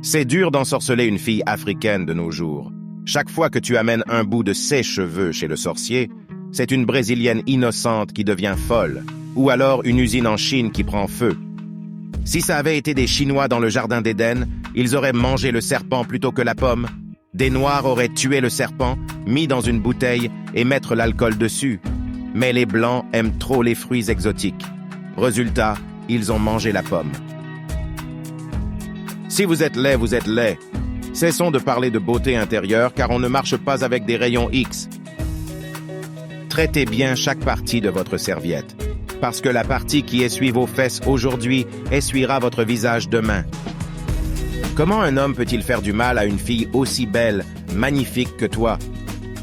C'est dur d'ensorceler une fille africaine de nos jours. Chaque fois que tu amènes un bout de ses cheveux chez le sorcier, c'est une Brésilienne innocente qui devient folle, ou alors une usine en Chine qui prend feu. Si ça avait été des Chinois dans le jardin d'Éden, ils auraient mangé le serpent plutôt que la pomme. Des Noirs auraient tué le serpent, mis dans une bouteille et mettre l'alcool dessus. Mais les Blancs aiment trop les fruits exotiques. Résultat, ils ont mangé la pomme. Si vous êtes laid, vous êtes laid. Cessons de parler de beauté intérieure car on ne marche pas avec des rayons X. Traitez bien chaque partie de votre serviette, parce que la partie qui essuie vos fesses aujourd'hui essuiera votre visage demain. Comment un homme peut-il faire du mal à une fille aussi belle, magnifique que toi?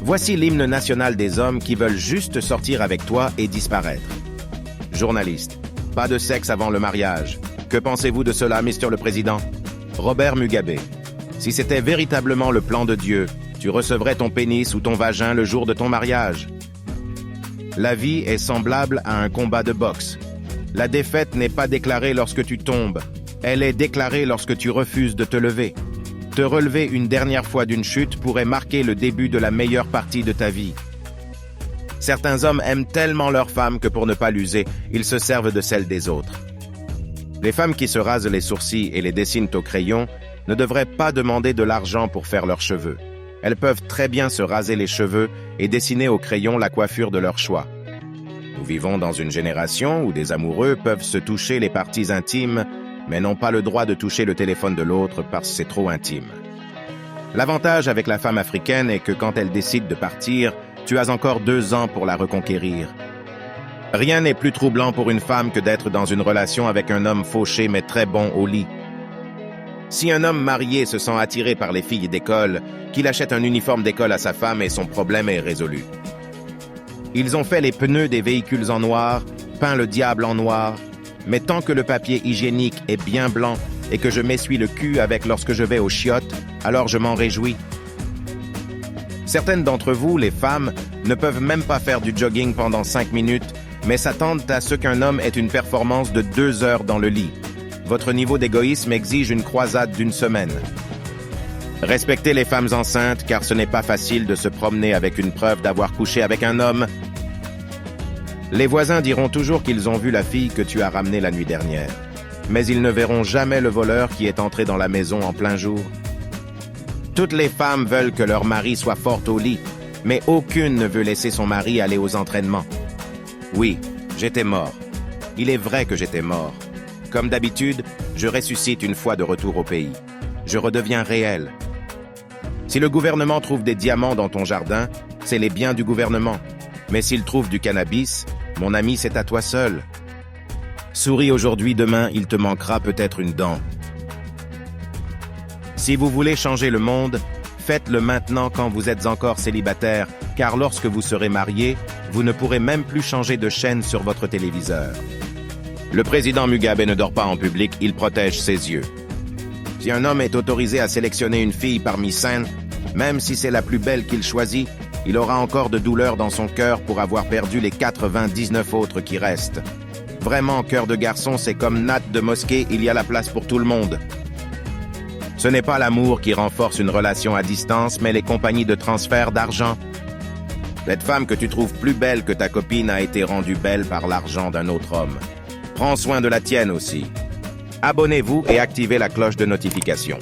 Voici l'hymne national des hommes qui veulent juste sortir avec toi et disparaître. Journaliste, pas de sexe avant le mariage. Que pensez-vous de cela, Mr. le Président? Robert Mugabe. Si c'était véritablement le plan de Dieu, tu recevrais ton pénis ou ton vagin le jour de ton mariage. La vie est semblable à un combat de boxe. La défaite n'est pas déclarée lorsque tu tombes. Elle est déclarée lorsque tu refuses de te lever. Te relever une dernière fois d'une chute pourrait marquer le début de la meilleure partie de ta vie. Certains hommes aiment tellement leur femme que pour ne pas l'user, ils se servent de celle des autres. Les femmes qui se rasent les sourcils et les dessinent au crayon ne devraient pas demander de l'argent pour faire leurs cheveux. Elles peuvent très bien se raser les cheveux et dessiner au crayon la coiffure de leur choix. Nous vivons dans une génération où des amoureux peuvent se toucher les parties intimes, mais n'ont pas le droit de toucher le téléphone de l'autre parce que c'est trop intime. L'avantage avec la femme africaine est que quand elle décide de partir, tu as encore 2 ans pour la reconquérir. Rien n'est plus troublant pour une femme que d'être dans une relation avec un homme fauché mais très bon au lit. Si un homme marié se sent attiré par les filles d'école, qu'il achète un uniforme d'école à sa femme et son problème est résolu. Ils ont fait les pneus des véhicules en noir, peint le diable en noir, mais tant que le papier hygiénique est bien blanc et que je m'essuie le cul avec lorsque je vais aux chiottes, alors je m'en réjouis. Certaines d'entre vous, les femmes, ne peuvent même pas faire du jogging pendant 5 minutes, mais s'attendent à ce qu'un homme ait une performance de 2 heures dans le lit. Votre niveau d'égoïsme exige une croisade d'1 semaine. Respectez les femmes enceintes, car ce n'est pas facile de se promener avec une preuve d'avoir couché avec un homme. Les voisins diront toujours qu'ils ont vu la fille que tu as ramenée la nuit dernière, mais ils ne verront jamais le voleur qui est entré dans la maison en plein jour. Toutes les femmes veulent que leur mari soit fort au lit, mais aucune ne veut laisser son mari aller aux entraînements. Oui, j'étais mort. Il est vrai que j'étais mort. Comme d'habitude, je ressuscite une fois de retour au pays. Je redeviens réel. Si le gouvernement trouve des diamants dans ton jardin, c'est les biens du gouvernement. Mais s'il trouve du cannabis, mon ami, c'est à toi seul. Souris aujourd'hui, demain, il te manquera peut-être une dent. Si vous voulez changer le monde, faites-le maintenant quand vous êtes encore célibataire, car lorsque vous serez marié, vous ne pourrez même plus changer de chaîne sur votre téléviseur. Le président Mugabe ne dort pas en public, il protège ses yeux. Si un homme est autorisé à sélectionner une fille parmi 5, même si c'est la plus belle qu'il choisit, il aura encore de douleur dans son cœur pour avoir perdu les 99 autres qui restent. Vraiment, cœur de garçon, c'est comme natte de mosquée, il y a la place pour tout le monde. Ce n'est pas l'amour qui renforce une relation à distance, mais les compagnies de transfert d'argent. Cette femme que tu trouves plus belle que ta copine a été rendue belle par l'argent d'un autre homme. Prends soin de la tienne aussi. Abonnez-vous et activez la cloche de notification.